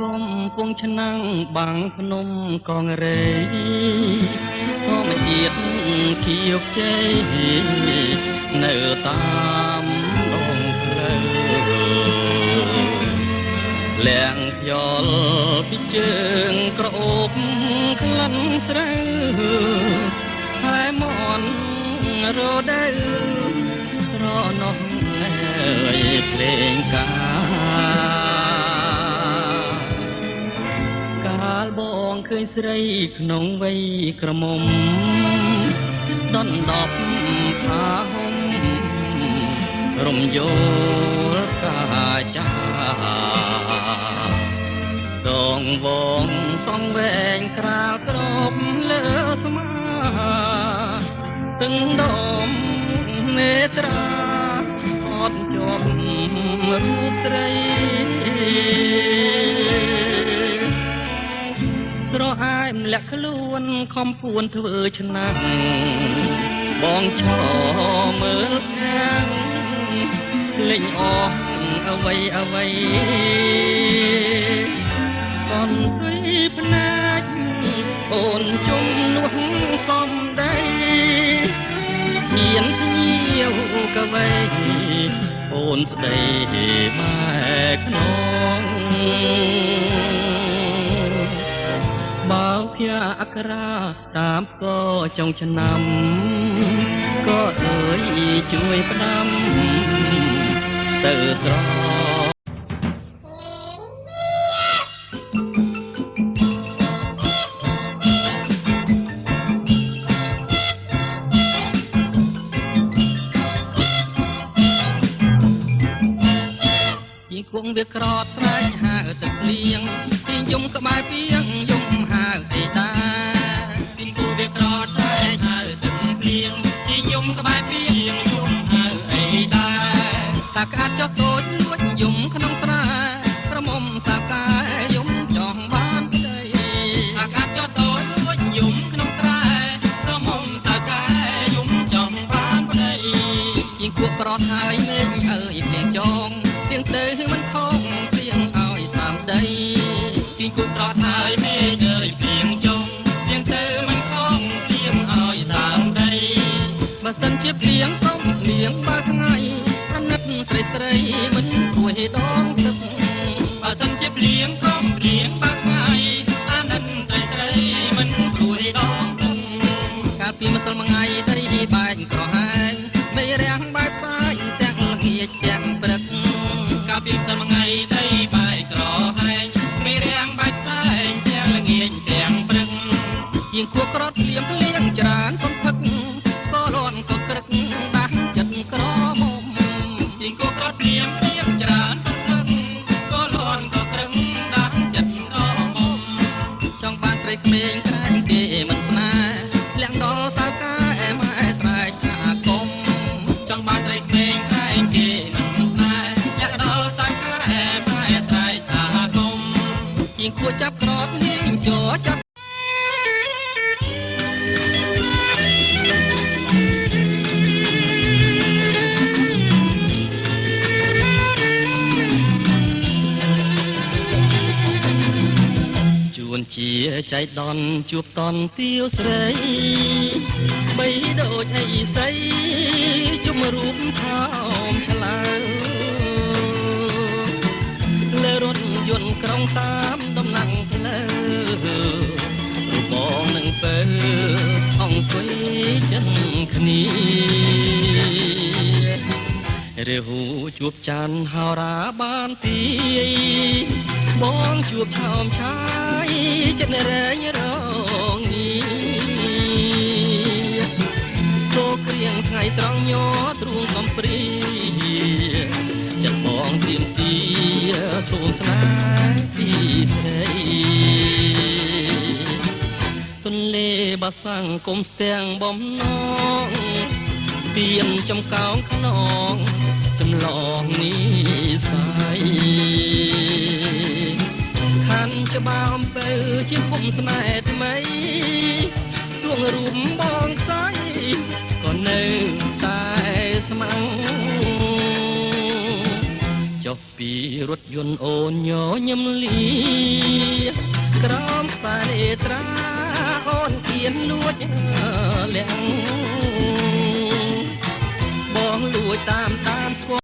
កំពុងឆ្នាំងបាំងភ្នំកងរេធម្ម យកជ័យនៅតាមដងផ្លូវលៀងខ្យល់ពីជើងក្រអូបក្លិនស្រូវហើយមន់រដូវស្រណោះភ្លេងកាលបងឃើញស្រីក្នុងវ័យក្រមុំដណ្ដប់ផាហុំរំយោលកាចាដងវងសងវែងក្រាលក្របលើស្មាទឹងដមនេត្រាអត់ជាប់រូបស្រីស្រហាយម្លាក់ខ្លួនខំពួនធ្វើឆ្នាំបងឈរមើលខាងលេងអស់អ្វីអ្វីកូនស្រីភ្នែកអូនជុំនោះសំដីមានភ្ញៀវកវៃអូនស្ដីម៉ែខ្នងបើភ័ក្រអក្រាតាមក៏ចុងឆ្នាំក៏អើយជួយផ្ដាំទៅត្រង់គង់វាក្រត់ស្រែកហៅទឹកលៀងទីយំក្បែរពីងយំហៅអីតាទីគូវាក្រត់ស្រែកហៅទឹកលៀងទីយំក្បែរពីងយំហៅអីតាតាក្អាត់ចុះតូចលួចយំក្នុងស្រែក្រមុំសាកាយំចង់បានប្តីតាក្អាត់ចុះតូចលួចយំក្នុងស្រែក្រមុំសាកាយំចង់បានប្តីជាងគួរក្រត់ហើយមេឃអើយព្រៀងចងទៀងទៅមិនខំទៀងឲ្យតាមដីទៀងគូត្រត់ហើយមេឃអើយព្រៀងចុងទៀងទៅមិនខំទៀងឲ្យតាមដីបើសិនជាព្រៀងព្រមព្រៀងបើថ្ងៃអាណិតស្រីស្រីមិនគួរដងទឹកបើសិនជាព្រៀងព្រមព្រៀងបើថ្ងៃអាណិតស្រីស្រីមិនគួរដងទឹកកាលពីម្សិលមួយថ្ងៃត្រីបែកក្រហាយបីរាំងបែកស្បាយទាំងល្ងាចទាំងព្រឹកកាលពីម្សិលមួយថ្ងៃត្រីបែកក្រហាយបីរាំងបែកស្បាយទាំងល្ងាចទាំងព្រឹកជាងខួបក្រត់លៀមលៀងច្រើនសំផឹកក៏លន់ក៏ក្រឹកដាស់ចិត្តក្រមុំជាងខួបក្រត់លៀមលៀងច្រើនសំផឹកក៏លន់ក៏ក្រឹកដាស់ចិត្តក្រមុំចង់បានត្រីក្មេងក្រែងគេមិនស្នេហ៍លៀងដល់តើកាអែម៉ែស្រែកថាគុំចង់បានត្រីក្មេងក្រែងគេមិនស្នេហ៍លៀងដល់តើកាអែម៉ែស្រែកថាគុំជាងគួរចាប់ក្រត់នាងចោចាប់ជាចៃដន្យជួបតនទាវស្រីបីដូចអីសីជុំរូបឆោមឆ្លើលើរថយន្តក្រុងតាមដំណាំងផ្លូវរបងនឹងពើអង្គុយចិនគ្នារាហូជួបច័ន្ទហោរាបានទីបងជួបឆោមឆាយចិត្តរែងរងសូក្រៀងថ្ងៃត្រង់ញ័រទ្រូងកំព្រីចិត្តបងទៀមទីសូមស្នេហ៍ពីស្រីទន្លេបាសាំងគុំស្ទាំងបំណងស្ពានចំកោងខ្នងចម្លងនេះសាយច្បារអំពើជាគុំស្នេហ៍ថ្មីទួងរូបបងខ្សែក៏នៅតែស្មៅចុះពីរថយន្តអូនញញឹមលីក្រោមខ្សែនេត្រាអូនគៀនលួចលៀង ជួយតាមស្គាល់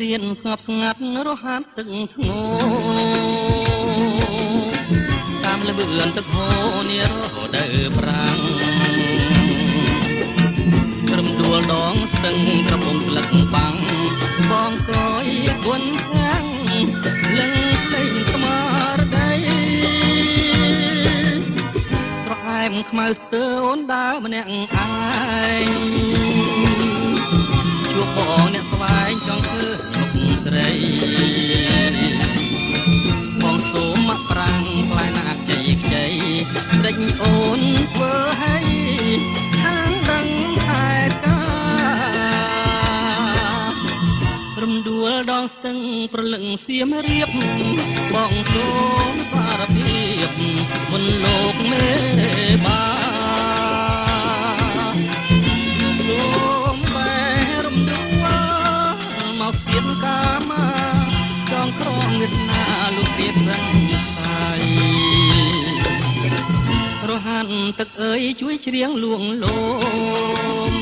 រៀនស្ងប់ស្ងាត់រហ័សទឹកធ្ងោតាមលឿនទឹកហូរនេះរហូតដល់ប្រាំងត្រឹមដួលដងស្ទឹងក្រពុំស្លឹកបាំងបងកយបុនខាំងលឹងលេងស្មារតីស្រអែមខ្មៅស្ទើអូនដើរម្នាក់ឯងជួបបងអ្នកស្វែងចង់ធ្វើមុខស្រីបងសូមមកប្រាំងផ្លែណាខ្ចីខ្ចីដេញអូនធ្វើឲ្យខាងដឹងខែការំដួលដងស្ទឹងប្រលឹងសៀមរៀបបងសូមសារភាពមុនលោកមេបាទៀនកាមាចងក្រងវាសនាលោកទៀបរឹងសាយរហានទឹកអើយជួយច្រៀងលួងលោម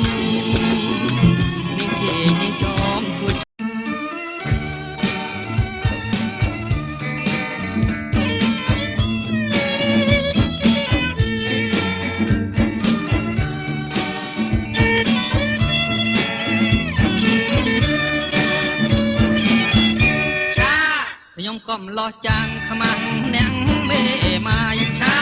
នាងជានាងចំជួយខ្ញុំកំឡោះចាំងខ្មាំងអ្នកមេម៉ាយឆា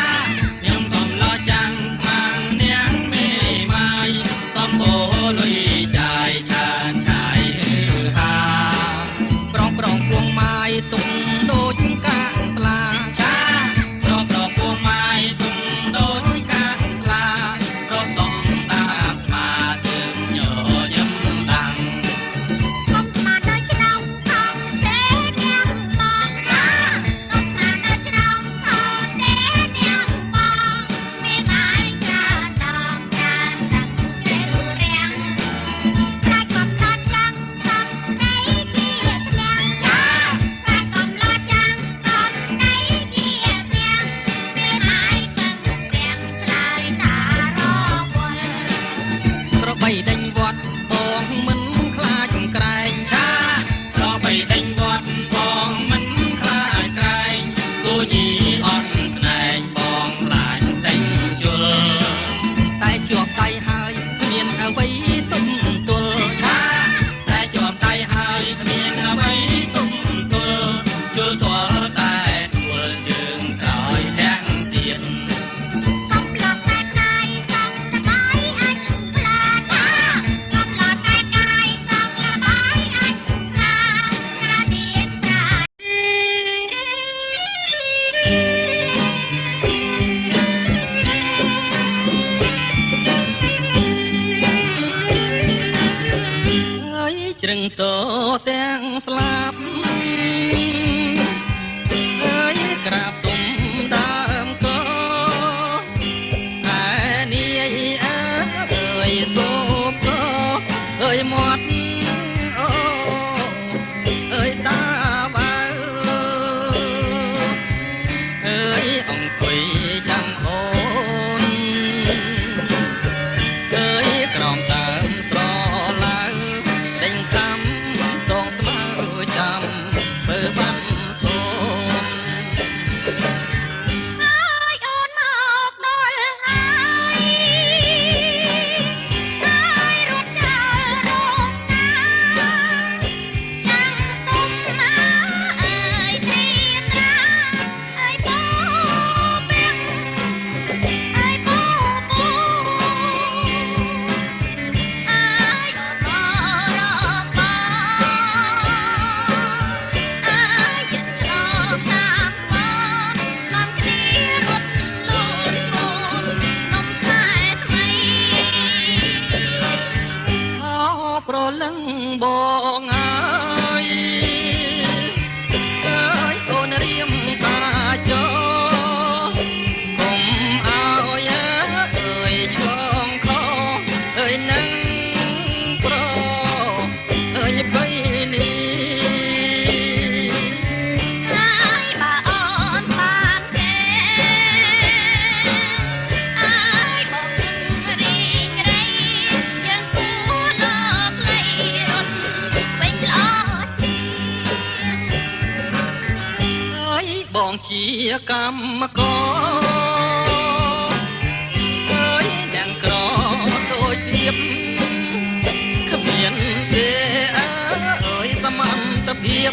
ខ្ញុំកំឡោះចាំងខ្មាំងអ្នកមេម៉ាយតំបូលុយចាយឆានឆាយហាប្រងពងម៉ាយទុំដូចកាំងផ្លាឆាប្រងពងម៉ាយទុំដូចកាំងផ្លាប្រងតំតាមាទើបញញឹមដាំង បីដេញវត្តបងមិនខ្លាចក្រែងឆាក៏បីដេញវត្តបងមិនខ្លាចក្រែងគូញីអត់ស្នែងបងខ្លាចដេញជុលតែជាប់ដៃហើយគ្មានអ្វីទុំទល់ឆាតែជាប់ដៃហើយគ្មានអ្វីទុំទល់ជុលទាល់តែទួលជើងក្រោយទាំងទៀតជ្រឹងតទាំងស្លាប់ហើយក្រាបទុំដើមកឯនាយអើយសូបអើយមាត់អូអើយតាបើអើយអង្គុយចាំអូនអើយក្រំដើមស្រឡាវដេញខាំតងស្មៅចាំធ្វើបានសូមហើយអូនមកដល់ហើយហើយរត់ចោលរងណាចាំទុំណាអើយទេណាអើយបោពេងអើយបោបោអើយអូនមករកបងអើយចិត្តឆ្លងតាមបងនាំគ្នារត់លូនឈូននំខ្សែថ្មីអោប្រលឹងបងអើយអើយអូនរៀមតាចោកុំអើយអើយឆ្លងខអើយនឹងប្រអើយបីនេះហើយបើអូនបានទេហើយបងរីងរៃយើងគួរដល់ផ្លៃរត់វិញល្អហើយបងជាកម្មករអើយទាំងក្រដូចទៀបគ្មានទេអើយសមត្ថភាព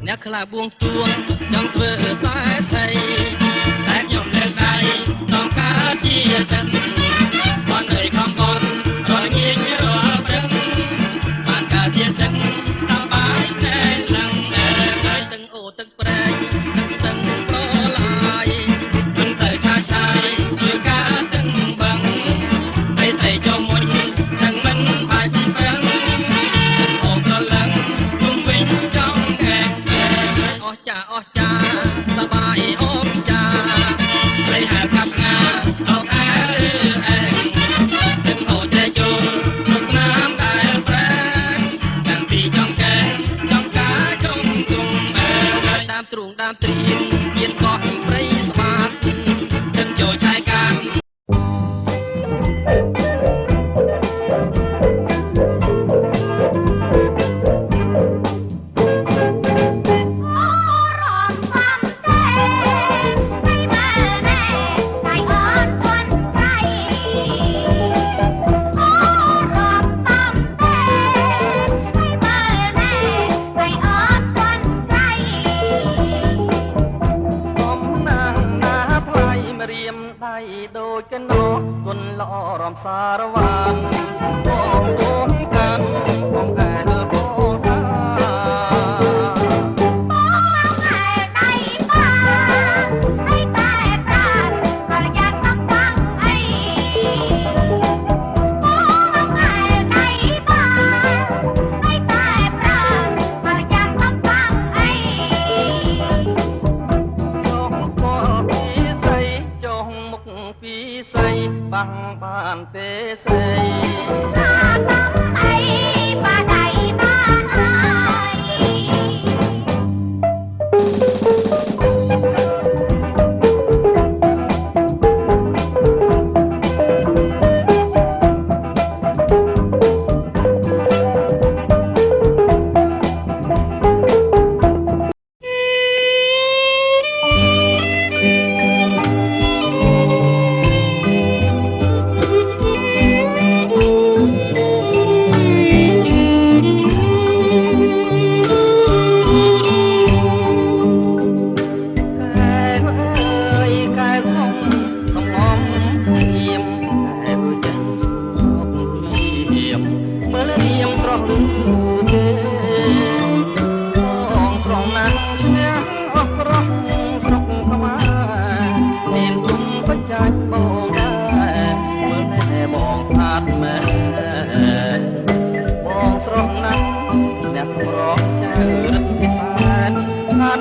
អ្នកខ្លះបួងសួងចង់ធ្វើតែថៃតែខ្ញុំលើកដៃต้องការជាទឹកបានអីខំបនរញៀងរាល់ព្រឹងបានការជាទឹកដល់បាយតែឡើងតែទឹកអូទឹកប្រែកទឹកទឹកប្រឡាយមិនទៅឆាឆាយជួយការទឹកបឹងតែតែចុំមុញនឹងមិនបាច់ប្រឹងអូប្រឡឹងជុំវិញចង់កែអស់ចាអស់ចាសបាយអូនចាព្រៃហៅកាប់ងាអោអែអែទឹកអូចេជុំរត់ណាមដែលប្រែទាំងពីចង់កែចង់ការចង់ជុំតាមទ្រូងតាមត្រៀមមានកោះព្រៃស្បាតទឹកចូលឆាយកាន ដូចកណោគុណល្អរំសារវានបងសូមកាន់បងឯលបងតាបងឯដៃបាឲ្យតែប្រានហើយយ៉ាងណា ពីស័យបាំងបានទេស្រីបានអីបានអីបានអ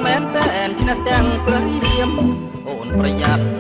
មែនតែនឈ្នះទាំងព្រៃអូនប្រយ័ត្ន